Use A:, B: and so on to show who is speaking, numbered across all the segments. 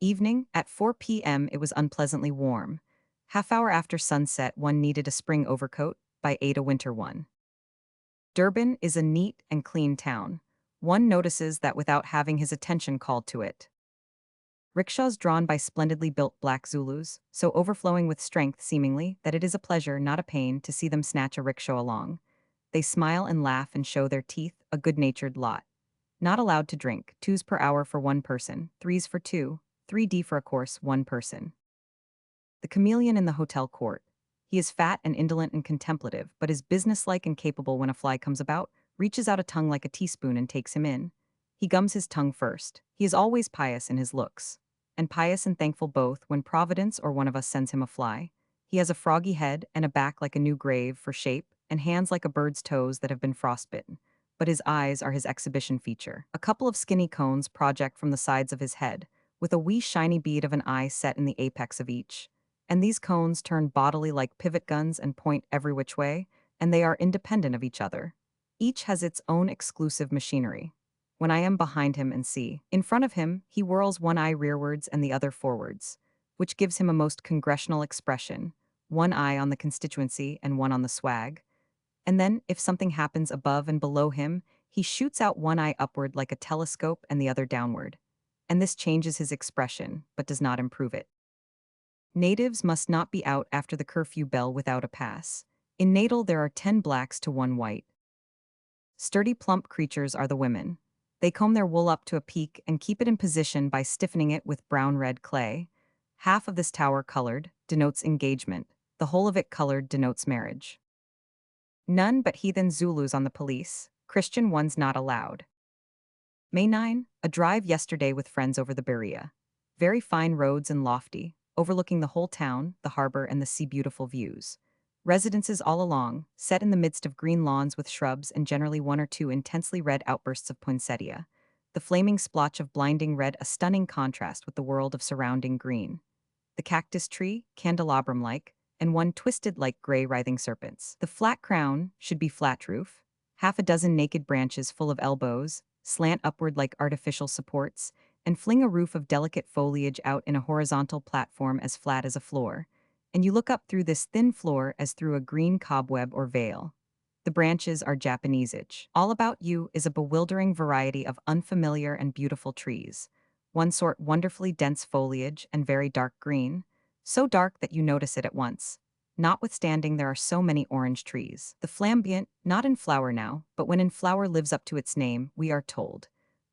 A: Evening, at 4 p.m., it was unpleasantly warm. Half hour after sunset, one needed a spring overcoat, by 8 a winter one. Durban is a neat and clean town. One notices that without having his attention called to it. Rickshaws drawn by splendidly built black Zulus, so overflowing with strength seemingly that it is a pleasure, not a pain, to see them snatch a rickshaw along. They smile and laugh and show their teeth, a good-natured lot. Not allowed to drink, 2s per hour for one person, 3s for two, 3D for a course, one person. The chameleon in the hotel court. He is fat and indolent and contemplative, but is businesslike and capable when a fly comes about, reaches out a tongue like a teaspoon and takes him in. He gums his tongue first. He is always pious in his looks. And pious and thankful both when Providence or one of us sends him a fly. He has a froggy head and a back like a new grave for shape, and hands like a bird's toes that have been frostbitten. But his eyes are his exhibition feature. A couple of skinny cones project from the sides of his head, with a wee shiny bead of an eye set in the apex of each. And these cones turn bodily like pivot guns and point every which way, and they are independent of each other. Each has its own exclusive machinery. When I am behind him and see, in front of him, he whirls one eye rearwards and the other forwards, which gives him a most congressional expression, one eye on the constituency and one on the swag. And then, if something happens above and below him, he shoots out one eye upward like a telescope and the other downward. And this changes his expression, but does not improve it. Natives must not be out after the curfew bell without a pass. In Natal there are 10 blacks to 1 white. Sturdy plump creatures are the women. They comb their wool up to a peak and keep it in position by stiffening it with brown-red clay. Half of this tower colored denotes engagement. The whole of it colored denotes marriage. None but heathen Zulus on the police. Christian ones not allowed. May 9, a drive yesterday with friends over the Berea. Very fine roads and lofty, overlooking the whole town, the harbor, and the sea beautiful views. Residences all along, set in the midst of green lawns with shrubs and generally one or two intensely red outbursts of poinsettia. The flaming splotch of blinding red a stunning contrast with the world of surrounding green. The cactus tree, candelabrum-like, and one twisted like gray writhing serpents. The flat crown should be flat roof, half a dozen naked branches full of elbows, slant upward like artificial supports, and fling a roof of delicate foliage out in a horizontal platform as flat as a floor. And you look up through this thin floor as through a green cobweb or veil. The branches are Japanesage. All about you is a bewildering variety of unfamiliar and beautiful trees. One sort wonderfully dense foliage and very dark green, so dark that you notice it at once. Notwithstanding there are so many orange trees. The flamboyant, not in flower now, but when in flower lives up to its name, we are told.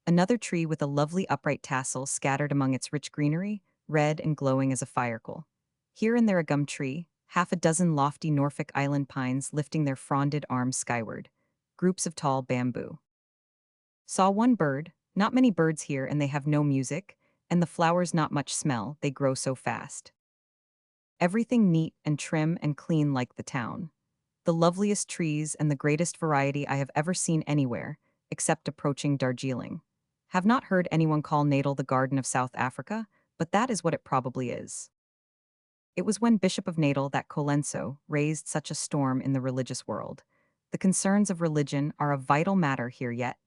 A: Another tree with a lovely upright tassel scattered among its rich greenery, red and glowing as a firecoal. Here and there a gum tree, half a dozen lofty Norfolk Island pines lifting their fronded arms skyward, groups of tall bamboo. Saw one bird, not many birds here and they have no music, and the flowers not much smell, they grow so fast. Everything neat and trim and clean like the town. The loveliest trees and the greatest variety I have ever seen anywhere, except approaching Darjeeling. Have not heard anyone call Natal the Garden of South Africa, but that is what it probably is. It was when Bishop of Natal that Colenso raised such a storm in the religious world. The concerns of religion are a vital matter here yet.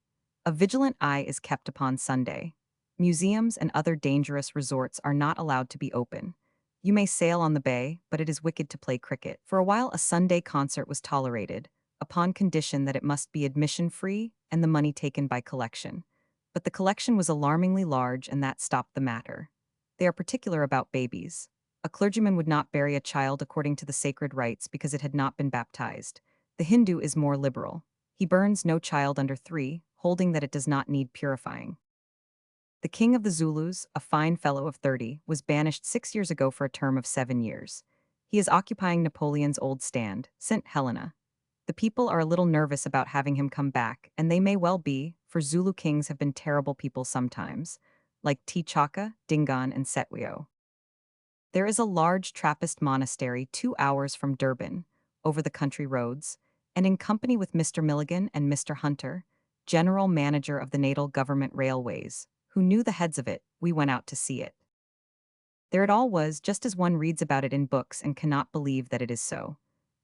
A: A vigilant eye is kept upon Sunday. Museums and other dangerous resorts are not allowed to be open. You may sail on the bay, but it is wicked to play cricket. For a while a Sunday concert was tolerated, upon condition that it must be admission-free and the money taken by collection. But the collection was alarmingly large and that stopped the matter. They are particular about babies. A clergyman would not bury a child according to the sacred rites because it had not been baptized. The Hindu is more liberal. He burns no child under 3, holding that it does not need purifying. The king of the Zulus, a fine fellow of 30, was banished 6 years ago for a term of 7 years. He is occupying Napoleon's old stand, St. Helena. The people are a little nervous about having him come back, and they may well be, for Zulu kings have been terrible people sometimes, like T'Chaka, Dingaan, and Setwio. There is a large Trappist monastery 2 hours from Durban, over the country roads, and in company with Mr. Milligan and Mr. Hunter, general manager of the Natal Government Railways, who knew the heads of it, we went out to see it. There it all was, just as one reads about it in books and cannot believe that it is so.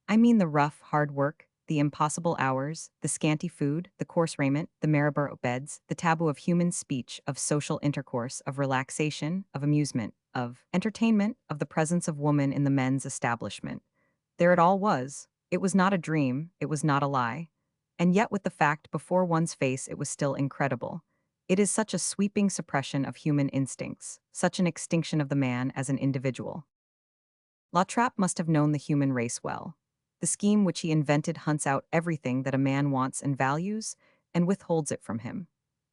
A: I mean the rough, hard work, the impossible hours, the scanty food, the coarse raiment, the Maribor beds, the taboo of human speech, of social intercourse, of relaxation, of amusement, of entertainment, of the presence of woman in the men's establishment. There it all was. It was not a dream, it was not a lie. And yet, with the fact before one's face, it was still incredible. It is such a sweeping suppression of human instincts, such an extinction of the man as an individual. La Trappe must have known the human race well. The scheme which he invented hunts out everything that a man wants and values, and withholds it from him.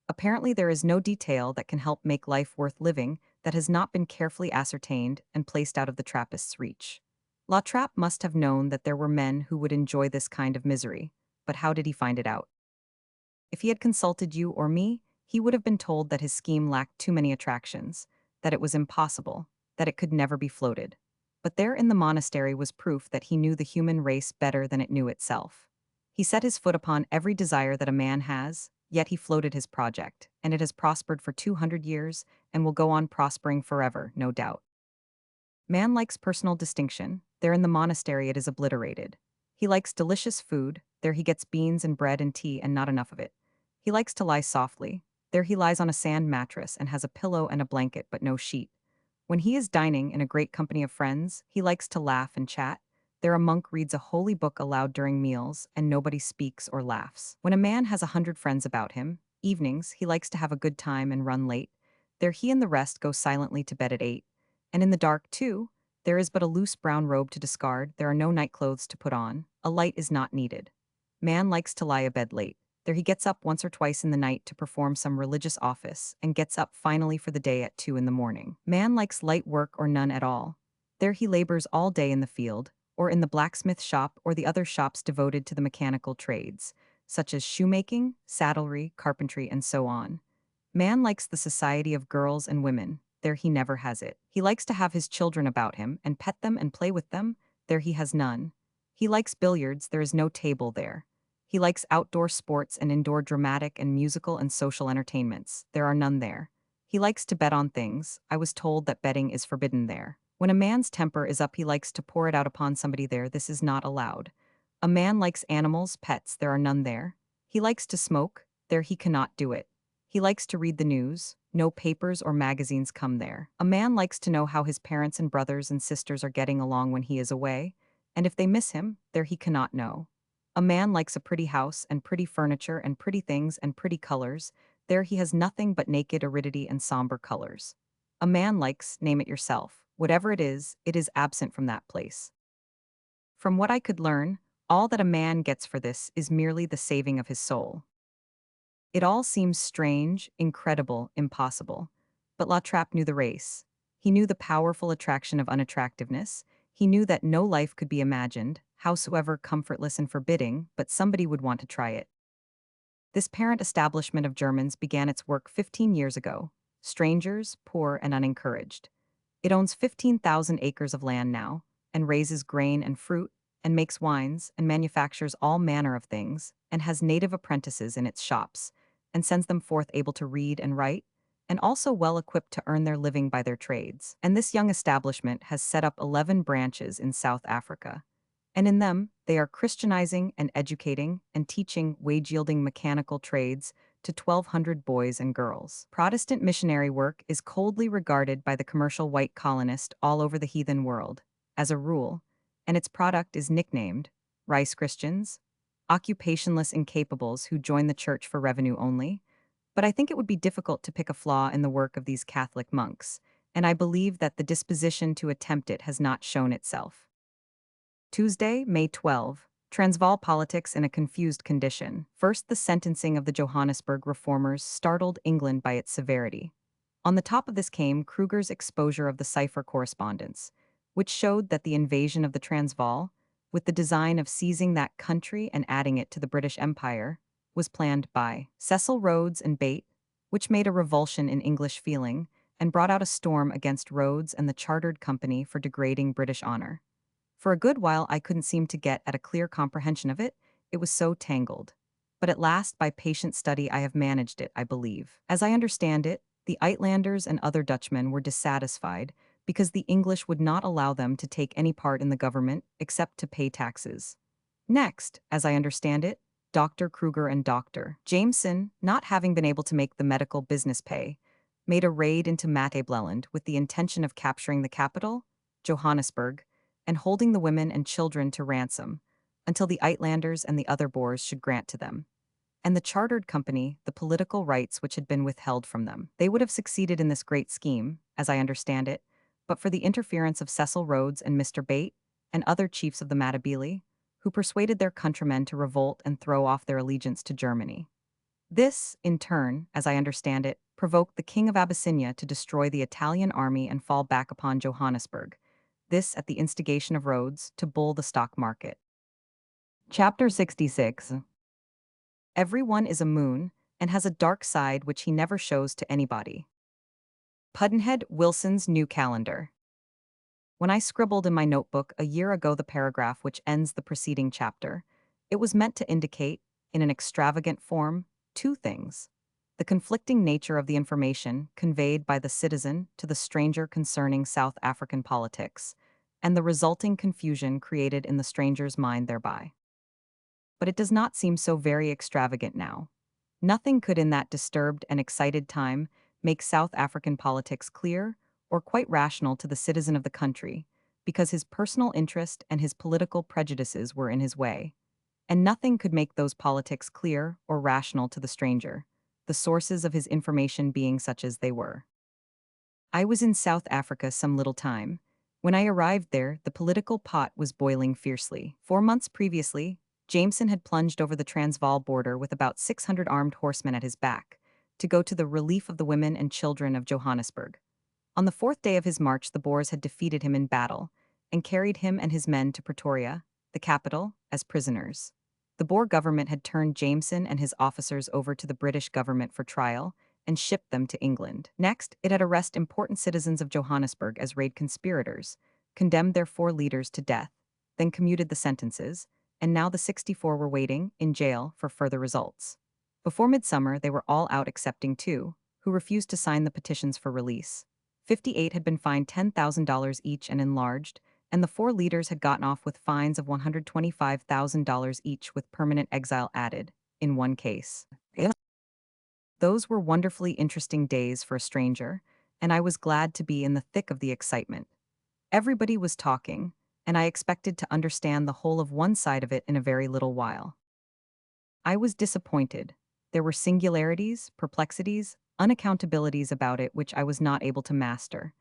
A: Apparently, there is no detail that can help make life worth living that has not been carefully ascertained and placed out of the Trappist's reach. La Trappe must have known that there were men who would enjoy this kind of misery, but how did he find it out? If he had consulted you or me, he would have been told that his scheme lacked too many attractions, that it was impossible, that it could never be floated. But there in the monastery was proof that he knew the human race better than it knew itself. He set his foot upon every desire that a man has, yet he floated his project, and it has prospered for 200 years and will go on prospering forever, no doubt. Man likes personal distinction, there in the monastery it is obliterated. He likes delicious food, there he gets beans and bread and tea and not enough of it. He likes to lie softly, there he lies on a sand mattress and has a pillow and a blanket but no sheet. When he is dining in a great company of friends, he likes to laugh and chat. There a monk reads a holy book aloud during meals, and nobody speaks or laughs. When a man has 100 friends about him, evenings, he likes to have a good time and run late. There he and the rest go silently to bed at 8. And in the dark, too, there is but a loose brown robe to discard, there are no nightclothes to put on, a light is not needed. Man likes to lie abed late. There he gets up once or twice in the night to perform some religious office, and gets up finally for the day at 2 in the morning. Man likes light work or none at all. There he labors all day in the field, or in the blacksmith shop or the other shops devoted to the mechanical trades, such as shoemaking, saddlery, carpentry, and so on. Man likes the society of girls and women, there he never has it. He likes to have his children about him, and pet them and play with them, there he has none. He likes billiards, there is no table there. He likes outdoor sports and indoor dramatic and musical and social entertainments. There are none there. He likes to bet on things. I was told that betting is forbidden there. When a man's temper is up, he likes to pour it out upon somebody there. This is not allowed. A man likes animals, pets. There are none there. He likes to smoke. There he cannot do it. He likes to read the news. No papers or magazines come there. A man likes to know how his parents and brothers and sisters are getting along when he is away, and if they miss him, there he cannot know. A man likes a pretty house and pretty furniture and pretty things and pretty colors, there he has nothing but naked aridity and somber colors. A man likes, name it yourself, whatever it is absent from that place. From what I could learn, all that a man gets for this is merely the saving of his soul. It all seems strange, incredible, impossible. But La Trappe knew the race. He knew the powerful attraction of unattractiveness. He knew that no life could be imagined, howsoever comfortless and forbidding, but somebody would want to try it. This parent establishment of Germans began its work 15 years ago. Strangers, poor, and unencouraged. It owns 15,000 acres of land now, and raises grain and fruit, and makes wines, and manufactures all manner of things, and has native apprentices in its shops, and sends them forth able to read and write, and also well equipped to earn their living by their trades. And this young establishment has set up 11 branches in South Africa. And in them, they are Christianizing and educating and teaching wage-yielding mechanical trades to 1,200 boys and girls. Protestant missionary work is coldly regarded by the commercial white colonist all over the heathen world, as a rule, and its product is nicknamed Rice Christians, occupationless incapables who join the church for revenue only. But I think it would be difficult to pick a flaw in the work of these Catholic monks, and I believe that the disposition to attempt it has not shown itself. Tuesday, May 12. Transvaal politics in a confused condition. First, the sentencing of the Johannesburg reformers startled England by its severity. On the top of this came Kruger's exposure of the cipher correspondence, which showed that the invasion of the Transvaal, with the design of seizing that country and adding it to the British Empire, was planned by Cecil Rhodes and Bate, which made a revulsion in English feeling and brought out a storm against Rhodes and the Chartered Company for degrading British honor. For a good while I couldn't seem to get at a clear comprehension of it, it was so tangled. But at last, by patient study, I have managed it, I believe. As I understand it, the Uitlanders and other Dutchmen were dissatisfied because the English would not allow them to take any part in the government except to pay taxes. Next, as I understand it, Dr. Kruger and Dr. Jameson, not having been able to make the medical business pay, made a raid into Matebleland with the intention of capturing the capital, Johannesburg, and holding the women and children to ransom until the Uitlanders and the other Boers should grant to them, and the chartered company, the political rights which had been withheld from them. They would have succeeded in this great scheme, as I understand it, but for the interference of Cecil Rhodes and Mr. Bate and other chiefs of the Matabele, who persuaded their countrymen to revolt and throw off their allegiance to Germany. This, in turn, as I understand it, provoked the King of Abyssinia to destroy the Italian army and fall back upon Johannesburg, this at the instigation of Rhodes to bull the stock market. Chapter 66. Everyone is a moon and has a dark side which he never shows to anybody. Pudd'nhead Wilson's New Calendar. When I scribbled in my notebook a year ago the paragraph which ends the preceding chapter, it was meant to indicate, in an extravagant form, two things: the conflicting nature of the information conveyed by the citizen to the stranger concerning South African politics, and the resulting confusion created in the stranger's mind thereby. But it does not seem so very extravagant now. Nothing could in that disturbed and excited time make South African politics clear or quite rational to the citizen of the country, because his personal interest and his political prejudices were in his way. And nothing could make those politics clear or rational to the stranger, the sources of his information being such as they were. I was in South Africa some little time. When I arrived there, the political pot was boiling fiercely. 4 months previously, Jameson had plunged over the Transvaal border with about 600 armed horsemen at his back, to go to the relief of the women and children of Johannesburg. On the 4th day of his march, the Boers had defeated him in battle, and carried him and his men to Pretoria, the capital, as prisoners. The Boer government had turned Jameson and his officers over to the British government for trial, and shipped them to England. Next, it had arrested important citizens of Johannesburg as raid conspirators, condemned their 4 leaders to death, then commuted the sentences, and now the 64 were waiting, in jail, for further results. Before midsummer, they were all out excepting 2, who refused to sign the petitions for release. 58 had been fined $10,000 each and enlarged, and the 4 leaders had gotten off with fines of $125,000 each with permanent exile added, in one case. Those were wonderfully interesting days for a stranger, and I was glad to be in the thick of the excitement. Everybody was talking, and I expected to understand the whole of one side of it in a very little while. I was disappointed. There were singularities, perplexities, unaccountabilities about it which I was not able to master.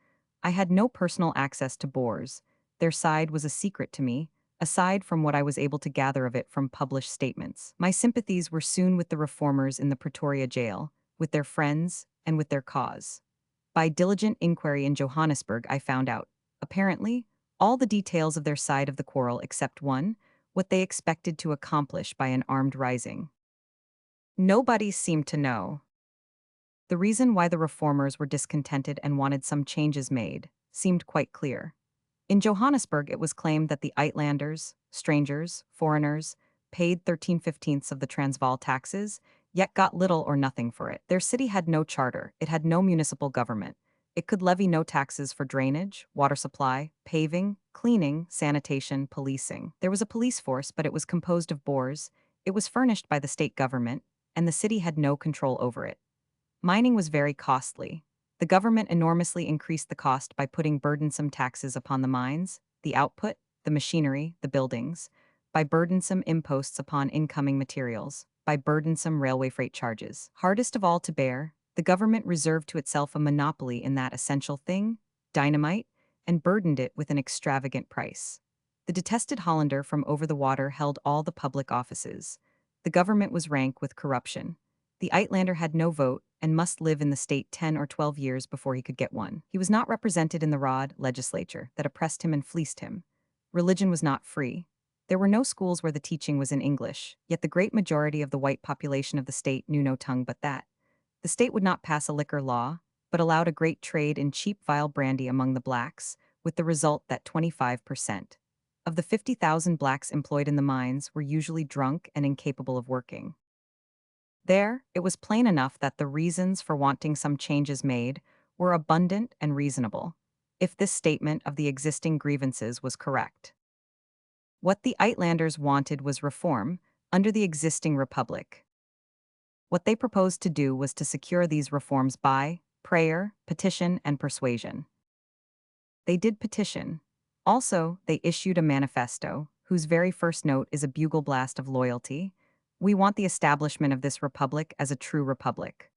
A: I had no personal access to Boers. Their side was a secret to me, aside from what I was able to gather of it from published statements. My sympathies were soon with the reformers in the Pretoria jail, with their friends, and with their cause. By diligent inquiry in Johannesburg, I found out, apparently, all the details of their side of the quarrel except one, what they expected to accomplish by an armed rising. Nobody seemed to know. The reason why the reformers were discontented and wanted some changes made seemed quite clear. In Johannesburg, it was claimed that the Uitlanders, strangers, foreigners, paid 13/15 of the Transvaal taxes, yet got little or nothing for it. Their city had no charter, it had no municipal government. It could levy no taxes for drainage, water supply, paving, cleaning, sanitation, policing. There was a police force, but it was composed of Boers, it was furnished by the state government, and the city had no control over it. Mining was very costly. The government enormously increased the cost by putting burdensome taxes upon the mines, the output, the machinery, the buildings, by burdensome imposts upon incoming materials, by burdensome railway freight charges. Hardest of all to bear, the government reserved to itself a monopoly in that essential thing, dynamite, and burdened it with an extravagant price. The detested Hollander from over the water held all the public offices. The government was rank with corruption. The Uitlander had no vote and must live in the state 10 or 12 years before he could get one. He was not represented in the Rod legislature that oppressed him and fleeced him. Religion was not free. There were no schools where the teaching was in English, yet the great majority of the white population of the state knew no tongue but that. The state would not pass a liquor law, but allowed a great trade in cheap vile brandy among the blacks, with the result that 25% of the 50,000 blacks employed in the mines were usually drunk and incapable of working. There, it was plain enough that the reasons for wanting some changes made were abundant and reasonable, if this statement of the existing grievances was correct. What the Uitlanders wanted was reform under the existing republic. What they proposed to do was to secure these reforms by prayer, petition, and persuasion. They did petition. Also, they issued a manifesto, whose very first note is a bugle blast of loyalty. We want the establishment of this republic as a true republic.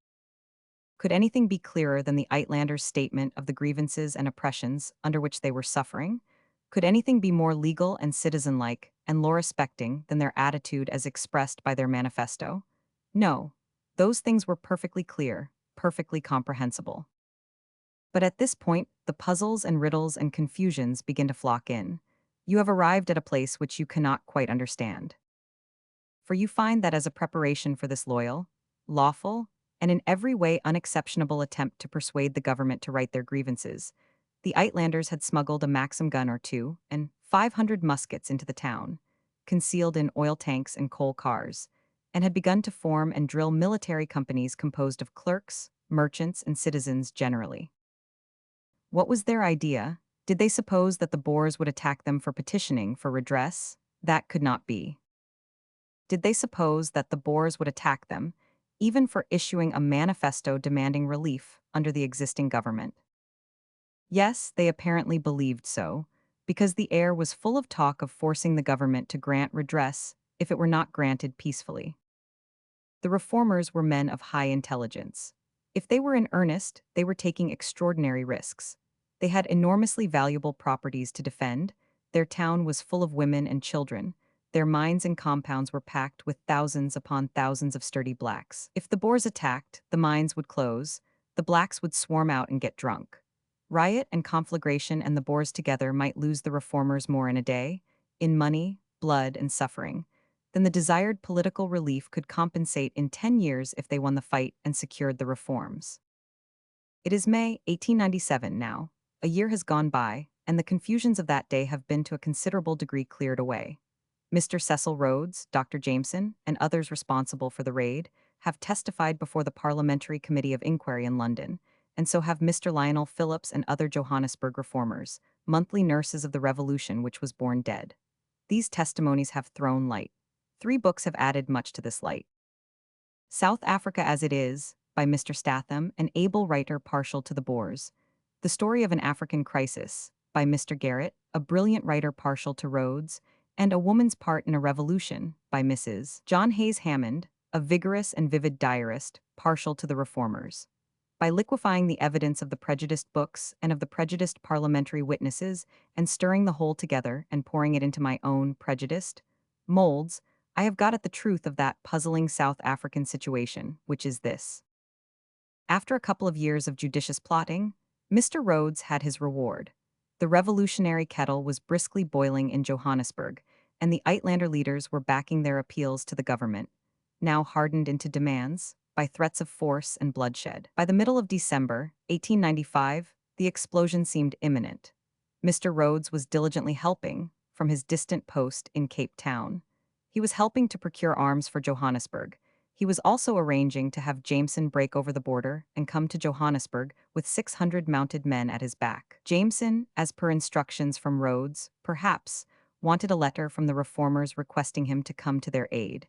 A: Could anything be clearer than the Uitlanders' statement of the grievances and oppressions under which they were suffering? Could anything be more legal and citizen-like and law-respecting than their attitude as expressed by their manifesto? No. Those things were perfectly clear, perfectly comprehensible. But at this point, the puzzles and riddles and confusions begin to flock in. You have arrived at a place which you cannot quite understand. For you find that as a preparation for this loyal, lawful, and in every way unexceptionable attempt to persuade the government to right their grievances, the Uitlanders had smuggled a Maxim gun or two and 500 muskets into the town, concealed in oil tanks and coal cars, and had begun to form and drill military companies composed of clerks, merchants, and citizens generally. What was their idea? Did they suppose that the Boers would attack them for petitioning for redress? That could not be. Did they suppose that the Boers would attack them, even for issuing a manifesto demanding relief under the existing government? Yes, they apparently believed so, because the air was full of talk of forcing the government to grant redress if it were not granted peacefully. The reformers were men of high intelligence. If they were in earnest, they were taking extraordinary risks. They had enormously valuable properties to defend, their town was full of women and children, their mines and compounds were packed with thousands upon thousands of sturdy blacks. If the Boers attacked, the mines would close, the blacks would swarm out and get drunk. Riot and conflagration and the Boers together might lose the reformers more in a day, in money, blood, and suffering, than the desired political relief could compensate in 10 years if they won the fight and secured the reforms. It is May 1897 now. A year has gone by, and the confusions of that day have been to a considerable degree cleared away. Mr. Cecil Rhodes, Dr. Jameson, and others responsible for the raid have testified before the Parliamentary Committee of Inquiry in London, and so have Mr. Lionel Phillips and other Johannesburg reformers, monthly nurses of the revolution which was born dead. These testimonies have thrown light. 3 books have added much to this light. South Africa as It Is, by Mr. Statham, an able writer partial to the Boers. The Story of an African Crisis, by Mr. Garrett, a brilliant writer partial to Rhodes, and A Woman's Part in a Revolution, by Mrs. John Hayes Hammond, a vigorous and vivid diarist, partial to the reformers. By liquefying the evidence of the prejudiced books and of the prejudiced parliamentary witnesses, and stirring the whole together and pouring it into my own prejudiced molds, I have got at the truth of that puzzling South African situation, which is this. After a couple of years of judicious plotting, Mr. Rhodes had his reward. The revolutionary kettle was briskly boiling in Johannesburg, and the Uitlander leaders were backing their appeals to the government, now hardened into demands, by threats of force and bloodshed. By the middle of December, 1895, the explosion seemed imminent. Mr. Rhodes was diligently helping, from his distant post in Cape Town. He was helping to procure arms for Johannesburg. He was also arranging to have Jameson break over the border and come to Johannesburg with 600 mounted men at his back. Jameson, as per instructions from Rhodes, perhaps, wanted a letter from the reformers requesting him to come to their aid.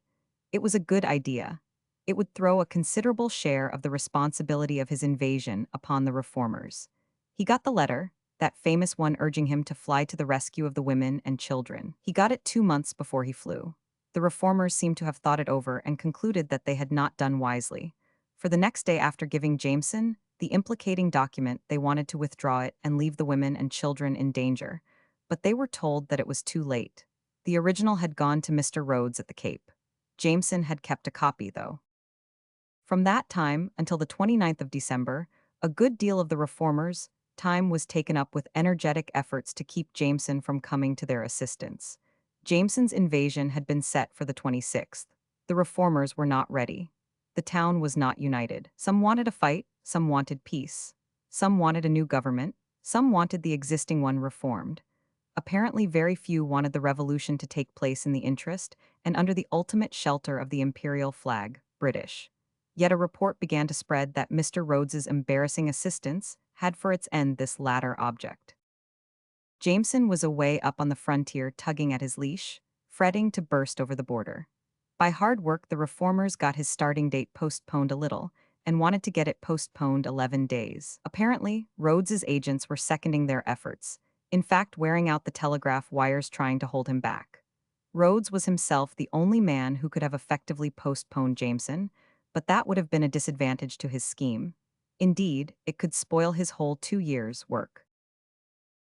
A: It was a good idea. It would throw a considerable share of the responsibility of his invasion upon the reformers. He got the letter, that famous one urging him to fly to the rescue of the women and children. He got it 2 months before he flew. The reformers seemed to have thought it over and concluded that they had not done wisely. For the next day after giving Jameson the implicating document, they wanted to withdraw it and leave the women and children in danger. But they were told that it was too late. The original had gone to Mr. Rhodes at the Cape. Jameson had kept a copy, though. From that time until the 29th of December, a good deal of the reformers' time was taken up with energetic efforts to keep Jameson from coming to their assistance. Jameson's invasion had been set for the 26th. The reformers were not ready. The town was not united. Some wanted a fight, some wanted peace. Some wanted a new government, some wanted the existing one reformed. Apparently very few wanted the revolution to take place in the interest and under the ultimate shelter of the imperial flag, British. Yet a report began to spread that Mr. Rhodes's embarrassing assistance had for its end this latter object. Jameson was away up on the frontier tugging at his leash, fretting to burst over the border. By hard work, the reformers got his starting date postponed a little and wanted to get it postponed 11 days. Apparently, Rhodes's agents were seconding their efforts, in fact wearing out the telegraph wires trying to hold him back. Rhodes was himself the only man who could have effectively postponed Jameson, but that would have been a disadvantage to his scheme. Indeed, it could spoil his whole 2 years' work.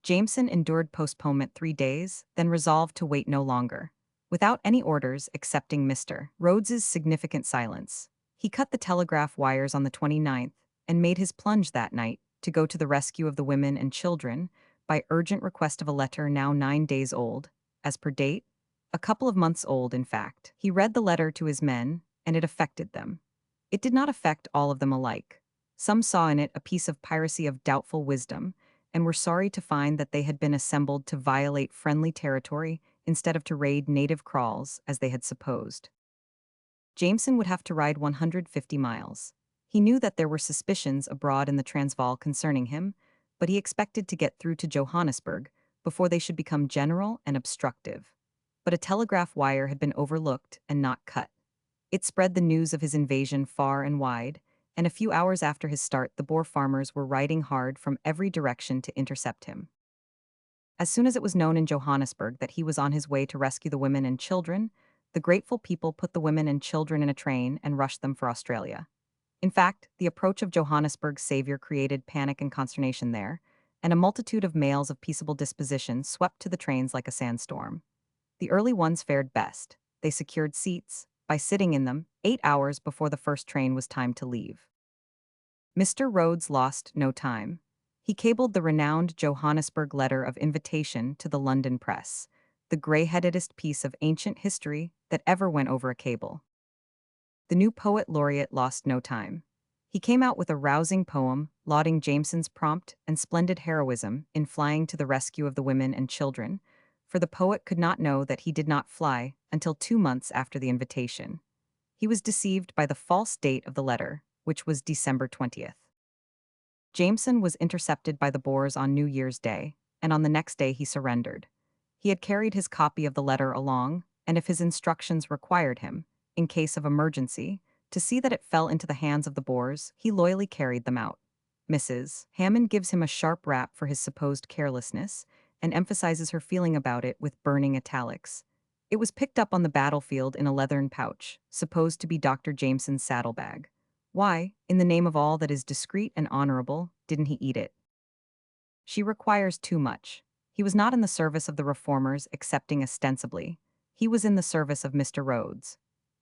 A: Jameson endured postponement 3 days, then resolved to wait no longer. Without any orders excepting Mr. Rhodes's significant silence, he cut the telegraph wires on the 29th and made his plunge that night to go to the rescue of the women and children by urgent request of a letter now 9 days old, as per date, a couple of months old in fact. He read the letter to his men, and it affected them. It did not affect all of them alike. Some saw in it a piece of piracy of doubtful wisdom, and were sorry to find that they had been assembled to violate friendly territory instead of to raid native kraals, as they had supposed. Jameson would have to ride 150 miles. He knew that there were suspicions abroad in the Transvaal concerning him, but he expected to get through to Johannesburg before they should become general and obstructive. But a telegraph wire had been overlooked and not cut. It spread the news of his invasion far and wide, and a few hours after his start, the Boer farmers were riding hard from every direction to intercept him. As soon as it was known in Johannesburg that he was on his way to rescue the women and children, the grateful people put the women and children in a train and rushed them for Australia. In fact, the approach of Johannesburg's savior created panic and consternation there, and a multitude of males of peaceable disposition swept to the trains like a sandstorm. The early ones fared best. They secured seats by sitting in them 8 hours before the first train was timed to leave. Mr. Rhodes lost no time. He cabled the renowned Johannesburg letter of invitation to the London press, the grey-headedest piece of ancient history that ever went over a cable. The new poet laureate lost no time. He came out with a rousing poem lauding Jameson's prompt and splendid heroism in flying to the rescue of the women and children, for the poet could not know that he did not fly until 2 months after the invitation. He was deceived by the false date of the letter, which was December 20th. Jameson was intercepted by the Boers on New Year's Day, and on the next day he surrendered. He had carried his copy of the letter along, and if his instructions required him, in case of emergency, to see that it fell into the hands of the Boers, he loyally carried them out. Mrs. Hammond gives him a sharp rap for his supposed carelessness, and emphasizes her feeling about it with burning italics. It was picked up on the battlefield in a leathern pouch, supposed to be Dr. Jameson's saddlebag. Why, in the name of all that is discreet and honorable, didn't he eat it? She requires too much. He was not in the service of the reformers excepting ostensibly. He was in the service of Mr. Rhodes.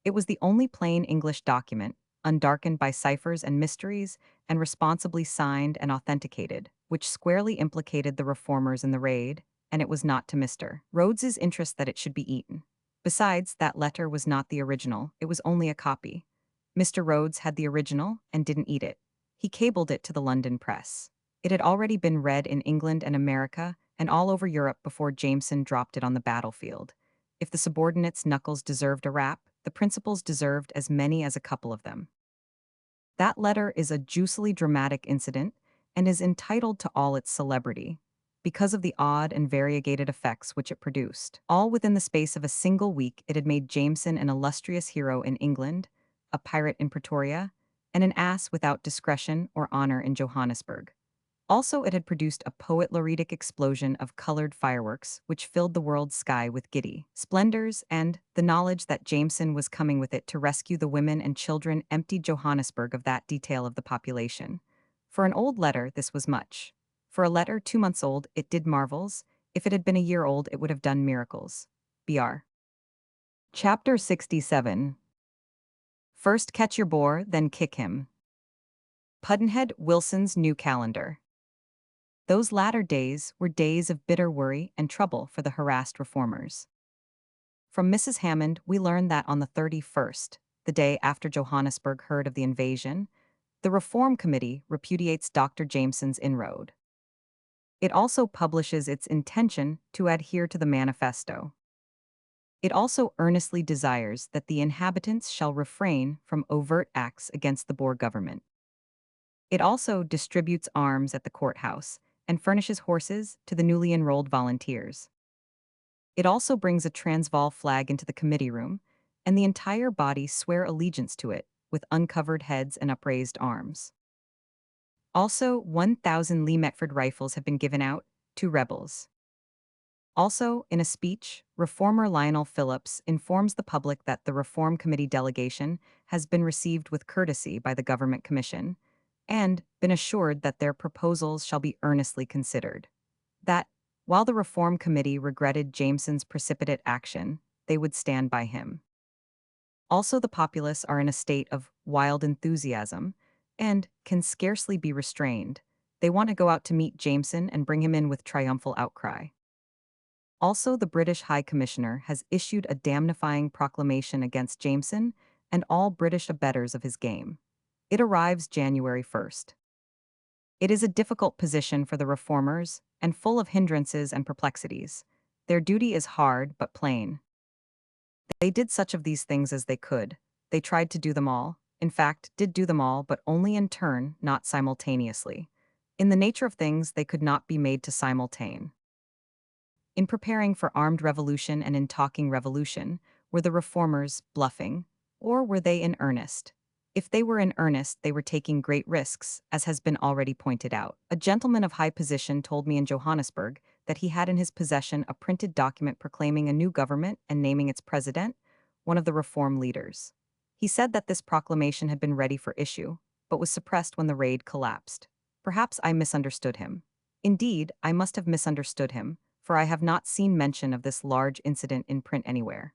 A: It was the only plain English document, undarkened by ciphers and mysteries, and responsibly signed and authenticated, which squarely implicated the reformers in the raid, and it was not to Mr. Rhodes's interest that it should be eaten. Besides, that letter was not the original, it was only a copy. Mr. Rhodes had the original and didn't eat it. He cabled it to the London press. It had already been read in England and America and all over Europe before Jameson dropped it on the battlefield. If the subordinates' knuckles deserved a rap, the principals deserved as many as a couple of them. That letter is a juicily dramatic incident and is entitled to all its celebrity, because of the odd and variegated effects which it produced. All within the space of a single week, it had made Jameson an illustrious hero in England, a pirate in Pretoria, and an ass without discretion or honor in Johannesburg. Also, it had produced a poet-laureatic explosion of colored fireworks which filled the world's sky with giddy splendors, and the knowledge that Jameson was coming with it to rescue the women and children emptied Johannesburg of that detail of the population. For an old letter, this was much. For a letter 2 months old, it did marvels. If it had been a year old, it would have done miracles. Br. Chapter 67. First catch your Boer, then kick him. Pudd'nhead Wilson's New Calendar. Those latter days were days of bitter worry and trouble for the harassed reformers. From Mrs. Hammond, we learn that on the 31st, the day after Johannesburg heard of the invasion, the Reform Committee repudiates Dr. Jameson's inroad. It also publishes its intention to adhere to the manifesto. It also earnestly desires that the inhabitants shall refrain from overt acts against the Boer government. It also distributes arms at the courthouse and furnishes horses to the newly enrolled volunteers. It also brings a Transvaal flag into the committee room, and the entire body swear allegiance to it, with uncovered heads and upraised arms. Also, 1,000 Lee Metford rifles have been given out to rebels. Also, in a speech, reformer Lionel Phillips informs the public that the Reform Committee delegation has been received with courtesy by the Government Commission and been assured that their proposals shall be earnestly considered. That, while the Reform Committee regretted Jameson's precipitate action, they would stand by him. Also, the populace are in a state of wild enthusiasm and can scarcely be restrained. They want to go out to meet Jameson and bring him in with triumphal outcry. Also, the British High Commissioner has issued a damnifying proclamation against Jameson and all British abettors of his game. It arrives January 1st. It is a difficult position for the reformers and full of hindrances and perplexities. Their duty is hard but plain. They did such of these things as they could. They tried to do them all, in fact, did do them all, but only in turn, not simultaneously. In the nature of things, they could not be made to simultane. In preparing for armed revolution and in talking revolution, were the reformers bluffing, or were they in earnest? If they were in earnest, they were taking great risks, as has been already pointed out. A gentleman of high position told me in Johannesburg that he had in his possession a printed document proclaiming a new government and naming its president, one of the reform leaders. He said that this proclamation had been ready for issue, but was suppressed when the raid collapsed. Perhaps I misunderstood him. Indeed, I must have misunderstood him, for I have not seen mention of this large incident in print anywhere.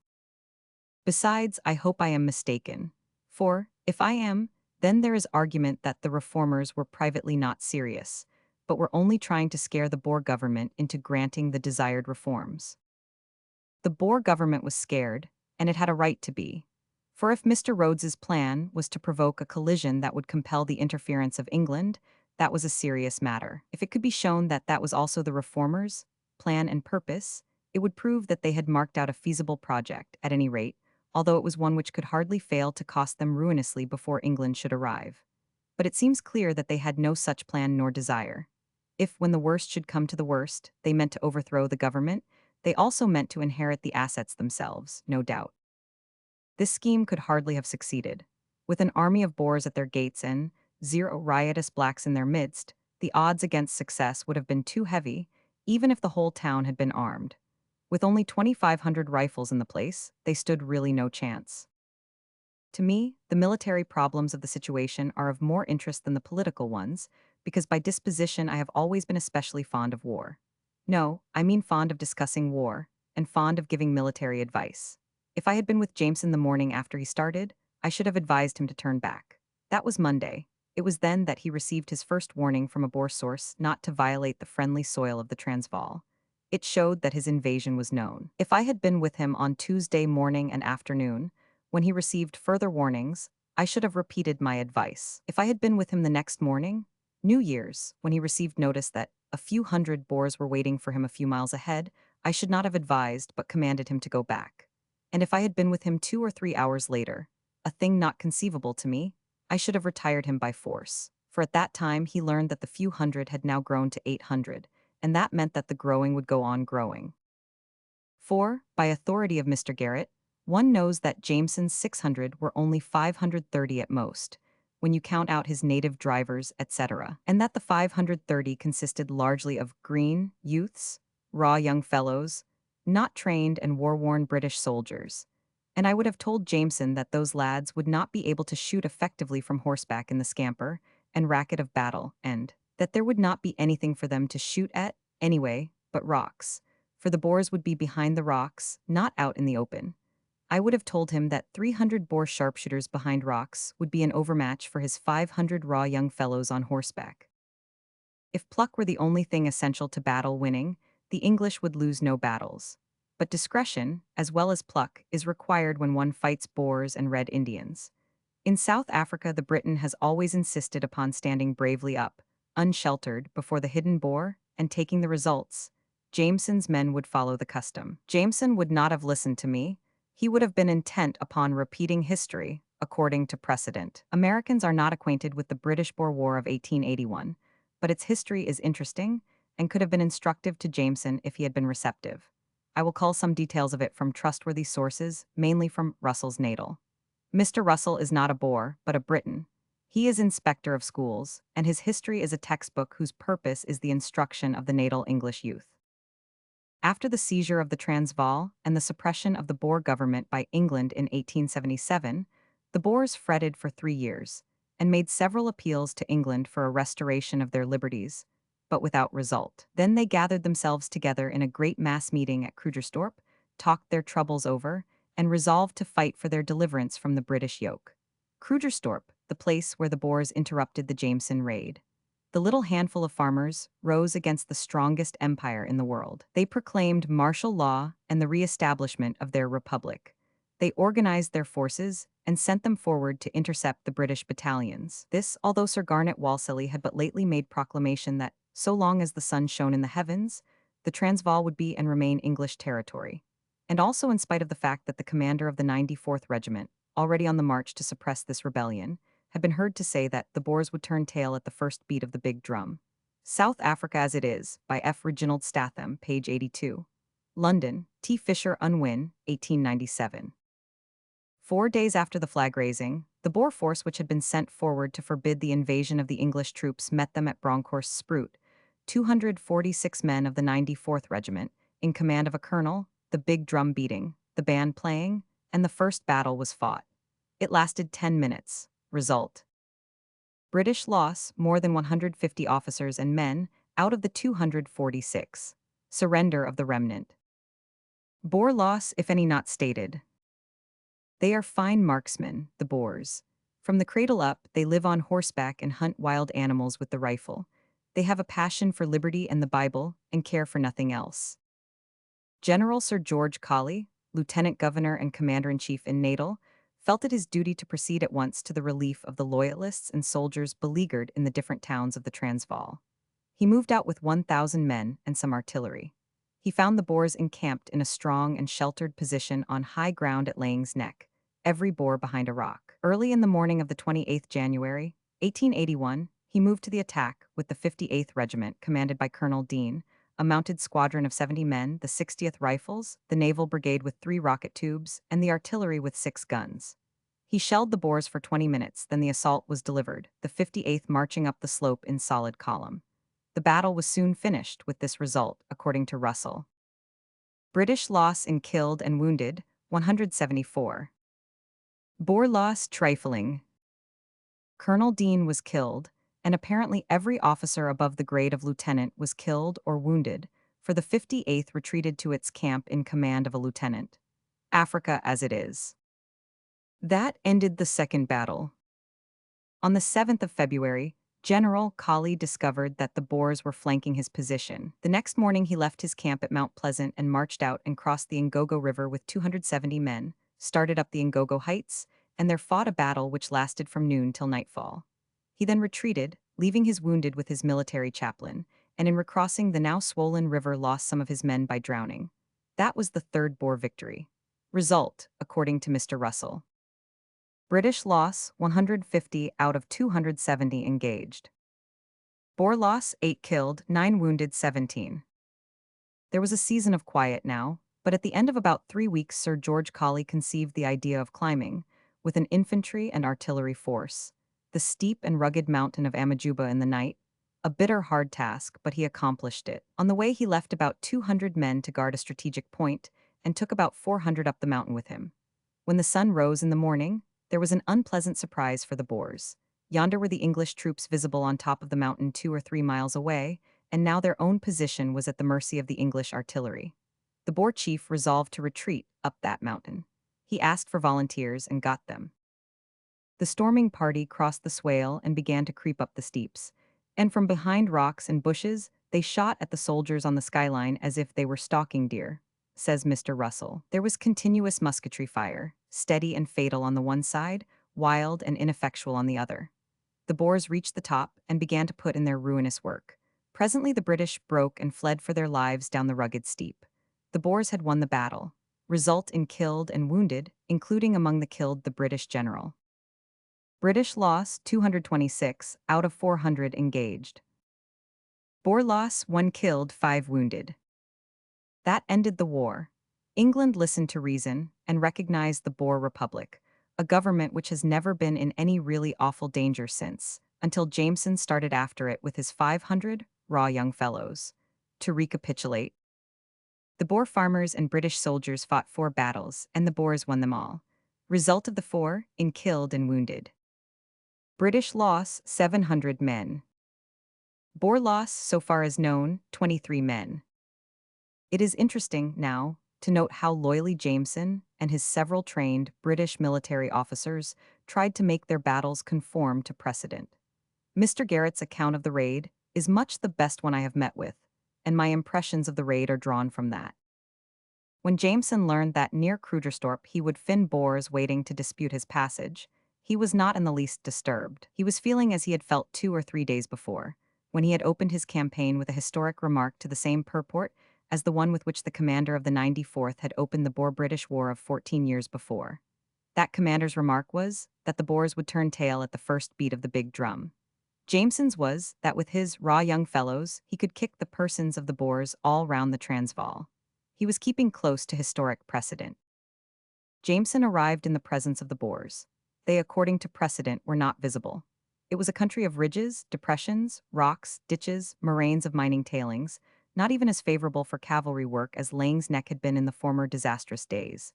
A: Besides, I hope I am mistaken, for, if I am, then there is argument that the reformers were privately not serious, but were only trying to scare the Boer government into granting the desired reforms. The Boer government was scared, and it had a right to be. For if Mr. Rhodes's plan was to provoke a collision that would compel the interference of England, that was a serious matter. If it could be shown that that was also the reformers' plan and purpose, it would prove that they had marked out a feasible project, at any rate, although it was one which could hardly fail to cost them ruinously before England should arrive. But it seems clear that they had no such plan nor desire. If, when the worst should come to the worst, they meant to overthrow the government, they also meant to inherit the assets themselves, no doubt. This scheme could hardly have succeeded. With an army of Boers at their gates and 0 riotous blacks in their midst, the odds against success would have been too heavy, even if the whole town had been armed. With only 2,500 rifles in the place, they stood really no chance. To me, the military problems of the situation are of more interest than the political ones, because by disposition I have always been especially fond of war. No, I mean fond of discussing war, and fond of giving military advice. If I had been with Jameson the morning after he started, I should have advised him to turn back. That was Monday. It was then that he received his first warning from a Boer source not to violate the friendly soil of the Transvaal. It showed that his invasion was known. If I had been with him on Tuesday morning and afternoon, when he received further warnings, I should have repeated my advice. If I had been with him the next morning, New Year's, when he received notice that a few hundred Boers were waiting for him a few miles ahead, I should not have advised but commanded him to go back. And if I had been with him 2 or 3 hours later, a thing not conceivable to me, I should have retired him by force. For at that time he learned that the few hundred had now grown to 800, and that meant that the growing would go on growing. For, by authority of Mr. Garrett, one knows that Jameson's 600 were only 530 at most, when you count out his native drivers, etc., and that the 530 consisted largely of green youths, raw young fellows, not trained and war-worn British soldiers. And I would have told Jameson that those lads would not be able to shoot effectively from horseback in the scamper and racket of battle, and that there would not be anything for them to shoot at, anyway, but rocks, for the Boers would be behind the rocks, not out in the open. I would have told him that 300 Boer sharpshooters behind rocks would be an overmatch for his 500 raw young fellows on horseback. If pluck were the only thing essential to battle winning, the English would lose no battles. But discretion, as well as pluck, is required when one fights Boers and Red Indians. In South Africa, the Briton has always insisted upon standing bravely up, unsheltered, before the hidden Boer, and taking the results. Jameson's men would follow the custom. Jameson would not have listened to me. He would have been intent upon repeating history, according to precedent. Americans are not acquainted with the British Boer War of 1881, but its history is interesting, and could have been instructive to Jameson if he had been receptive. I will cull some details of it from trustworthy sources, mainly from Russell's natal. Mr. Russell is not a Boer, but a Briton. He is inspector of schools, and his history is a textbook whose purpose is the instruction of the natal English youth. After the seizure of the Transvaal and the suppression of the Boer government by England in 1877, the Boers fretted for 3 years and made several appeals to England for a restoration of their liberties, but without result. Then they gathered themselves together in a great mass meeting at Krugersdorp, talked their troubles over, and resolved to fight for their deliverance from the British yoke. Krugersdorp, the place where the Boers interrupted the Jameson raid. The little handful of farmers rose against the strongest empire in the world. They proclaimed martial law and the re-establishment of their republic. They organized their forces and sent them forward to intercept the British battalions. This, although Sir Garnet Wolseley had but lately made proclamation that, so long as the sun shone in the heavens, the Transvaal would be and remain English territory. And also in spite of the fact that the commander of the 94th Regiment, already on the march to suppress this rebellion, had been heard to say that the Boers would turn tail at the first beat of the big drum. South Africa as It Is, by F. Reginald Statham, page 82. London, T. Fisher Unwin, 1897. 4 days after the flag-raising, the Boer force which had been sent forward to forbid the invasion of the English troops met them at Bronkhorst Spruit, 246 men of the 94th Regiment, in command of a colonel, the big drum beating, the band playing, and the first battle was fought. It lasted 10 minutes. Result: British loss, more than 150 officers and men, out of the 246. Surrender of the remnant. Boer loss, if any not stated. They are fine marksmen, the Boers. From the cradle up, they live on horseback and hunt wild animals with the rifle. They have a passion for liberty and the Bible, and care for nothing else. General Sir George Colley, Lieutenant Governor and Commander-in-Chief in Natal, felt it his duty to proceed at once to the relief of the loyalists and soldiers beleaguered in the different towns of the Transvaal. He moved out with 1,000 men and some artillery. He found the Boers encamped in a strong and sheltered position on high ground at Laing's Neck, every Boer behind a rock. Early in the morning of the 28th January, 1881, he moved to the attack with the 58th Regiment, commanded by Colonel Dean, a mounted squadron of 70 men, the 60th Rifles, the Naval Brigade with 3 rocket tubes, and the artillery with 6 guns. He shelled the Boers for 20 minutes, then the assault was delivered, the 58th marching up the slope in solid column. The battle was soon finished with this result, according to Russell. British loss in killed and wounded, 174. Boer loss trifling. Colonel Dean was killed, and apparently every officer above the grade of lieutenant was killed or wounded, for the 58th retreated to its camp in command of a lieutenant. Africa as It Is. That ended the second battle. On the 7th of February, General Colley discovered that the Boers were flanking his position. The next morning he left his camp at Mount Pleasant and marched out and crossed the Ngogo River with 270 men, started up the Ngogo Heights, and there fought a battle which lasted from noon till nightfall. He then retreated, leaving his wounded with his military chaplain, and in recrossing the now swollen river lost some of his men by drowning. That was the third Boer victory. Result, according to Mr. Russell. British loss, 150 out of 270 engaged. Boer loss, 8 killed, 9 wounded, 17. There was a season of quiet now, but at the end of about 3 weeks Sir George Colley conceived the idea of climbing, with an infantry and artillery force, the steep and rugged mountain of Amajuba in the night, a bitter hard task, but he accomplished it. On the way he left about 200 men to guard a strategic point, and took about 400 up the mountain with him. When the sun rose in the morning, there was an unpleasant surprise for the Boers. Yonder were the English troops visible on top of the mountain 2 or 3 miles away, and now their own position was at the mercy of the English artillery. The Boer chief resolved to retreat up that mountain. He asked for volunteers and got them. The storming party crossed the swale and began to creep up the steeps, and from behind rocks and bushes, they shot at the soldiers on the skyline as if they were stalking deer, says Mr. Russell. There was continuous musketry fire, steady and fatal on the one side, wild and ineffectual on the other. The Boers reached the top and began to put in their ruinous work. Presently the British broke and fled for their lives down the rugged steep. The Boers had won the battle. Result in killed and wounded, including among the killed the British general. British loss, 226 out of 400 engaged. Boer loss, 1 killed, 5 wounded. That ended the war. England listened to reason and recognized the Boer Republic, a government which has never been in any really awful danger since, until Jameson started after it with his 500 raw young fellows. To recapitulate, the Boer farmers and British soldiers fought 4 battles, and the Boers won them all. Result of the 4, in killed and wounded. British loss, 700 men. Boer loss, so far as known, 23 men. It is interesting, now, to note how loyally Jameson and his several trained British military officers tried to make their battles conform to precedent. Mr. Garrett's account of the raid is much the best one I have met with, and my impressions of the raid are drawn from that. When Jameson learned that near Krugerstorp he would find Boers waiting to dispute his passage, he was not in the least disturbed. He was feeling as he had felt 2 or 3 days before, when he had opened his campaign with a historic remark to the same purport as the one with which the commander of the 94th had opened the Boer-British War of 14 years before. That commander's remark was that the Boers would turn tail at the first beat of the big drum. Jameson's was that with his raw young fellows, he could kick the persons of the Boers all round the Transvaal. He was keeping close to historic precedent. Jameson arrived in the presence of the Boers. They, according to precedent, were not visible. It was a country of ridges, depressions, rocks, ditches, moraines of mining tailings, not even as favorable for cavalry work as Laing's Neck had been in the former disastrous days.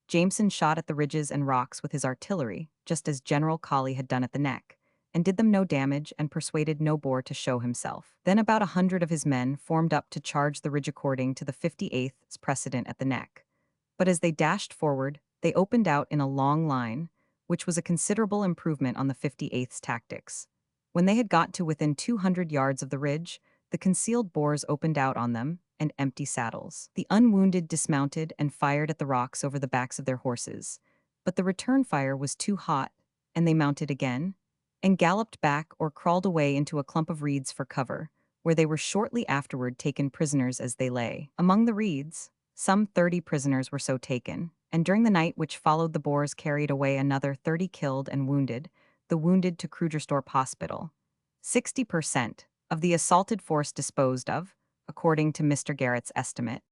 A: Jameson shot at the ridges and rocks with his artillery, just as General Colley had done at the Neck, and did them no damage and persuaded no Boer to show himself. Then about 100 of his men formed up to charge the ridge according to the 58th's precedent at the Neck. But as they dashed forward, they opened out in a long line, which was a considerable improvement on the 58th's tactics. When they had got to within 200 yards of the ridge, the concealed Boers opened out on them, and empty saddles. The unwounded dismounted and fired at the rocks over the backs of their horses, but the return fire was too hot, and they mounted again, and galloped back or crawled away into a clump of reeds for cover, where they were shortly afterward taken prisoners as they lay. Among the reeds, some 30 prisoners were so taken, and during the night which followed the Boers carried away another 30 killed and wounded, the wounded to Krugerstorp Hospital. 60% of the assaulted force disposed of, according to Mr. Garrett's estimate.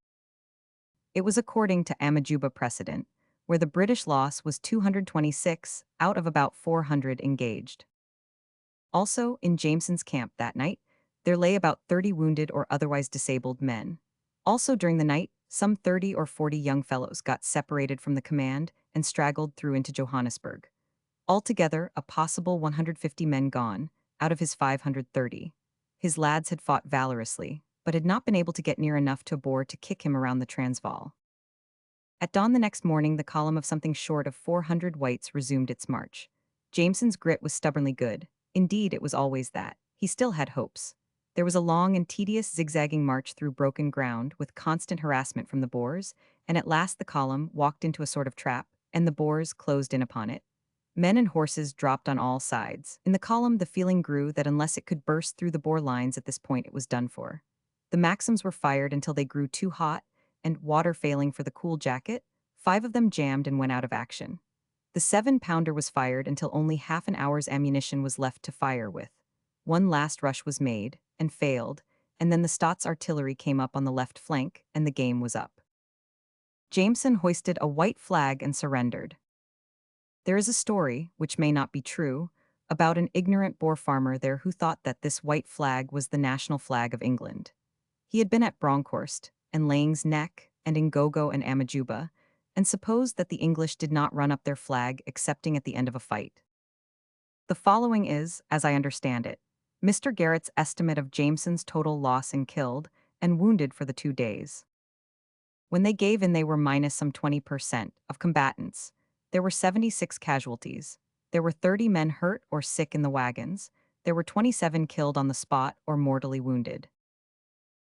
A: It was according to Amajuba precedent, where the British loss was 226 out of about 400 engaged. Also, in Jameson's camp that night, there lay about 30 wounded or otherwise disabled men. Also during the night, some 30 or 40 young fellows got separated from the command and straggled through into Johannesburg. Altogether, a possible 150 men gone, out of his 530. His lads had fought valorously, but had not been able to get near enough to a Boer to kick him around the Transvaal. At dawn the next morning, the column of something short of 400 whites resumed its march. Jameson's grit was stubbornly good. Indeed, it was always that. He still had hopes. There was a long and tedious zigzagging march through broken ground with constant harassment from the Boers, and at last the column walked into a sort of trap, and the Boers closed in upon it. Men and horses dropped on all sides. In the column, the feeling grew that unless it could burst through the Boer lines at this point, it was done for. The Maxims were fired until they grew too hot, and, water failing for the cool jacket, 5 of them jammed and went out of action. The 7-pounder was fired until only half an hour's ammunition was left to fire with. One last rush was made, and failed, and then the Stot's artillery came up on the left flank, and the game was up. Jameson hoisted a white flag and surrendered. There is a story, which may not be true, about an ignorant Boer farmer there who thought that this white flag was the national flag of England. He had been at Bronkhorst, and Laing's Neck, and Ngogo and Amajuba, and supposed that the English did not run up their flag excepting at the end of a fight. The following is, as I understand it, Mr. Garrett's estimate of Jameson's total loss in killed and wounded for the 2 days. When they gave in, they were minus some 20% of combatants. There were 76 casualties. There were 30 men hurt or sick in the wagons. There were 27 killed on the spot or mortally wounded.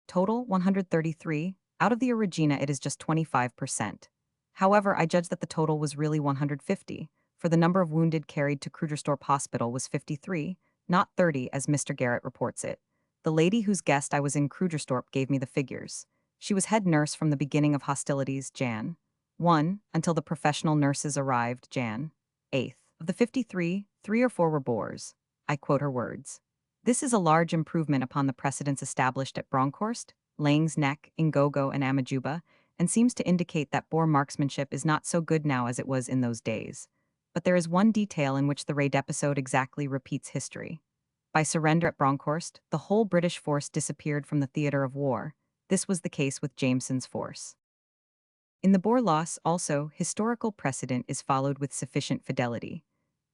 A: Total 133. Out of the Regina, it is just 25%. However, I judge that the total was really 150, for the number of wounded carried to Krugerstorp Hospital was 53, not 30 as Mr. Garrett reports it. The lady whose guest I was in Krugerstorp gave me the figures. She was head nurse from the beginning of hostilities, Jan. 1, until the professional nurses arrived, Jan. 8th. Of the 53, 3 or 4 were Boers. I quote her words. This is a large improvement upon the precedents established at Bronkhorst, Laing's Neck, Ingogo, and Amajuba, and seems to indicate that Boer marksmanship is not so good now as it was in those days. But there is one detail in which the raid episode exactly repeats history. By surrender at Bronkhorst, the whole British force disappeared from the theater of war. This was the case with Jameson's force. In the Boer loss, also, historical precedent is followed with sufficient fidelity.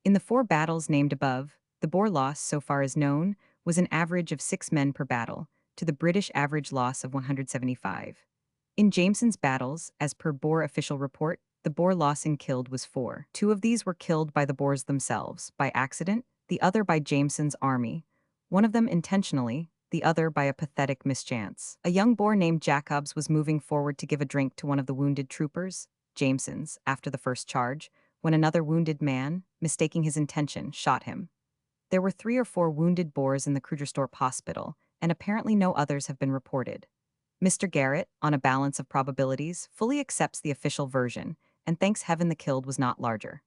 A: In the 4 battles named above, the Boer loss, so far as known, was an average of 6 men per battle, to the British average loss of 175. In Jameson's battles, as per Boer official report, the Boer loss in killed was 4. 2 of these were killed by the Boers themselves, by accident, the other by Jameson's army, one of them intentionally, the other by a pathetic mischance. A young Boer named Jacobs was moving forward to give a drink to one of the wounded troopers, Jameson's, after the first charge, when another wounded man, mistaking his intention, shot him. There were 3 or 4 wounded Boers in the Krugersdorp hospital, and apparently no others have been reported. Mr. Garrett, on a balance of probabilities, fully accepts the official version, and thanks heaven the killed was not larger.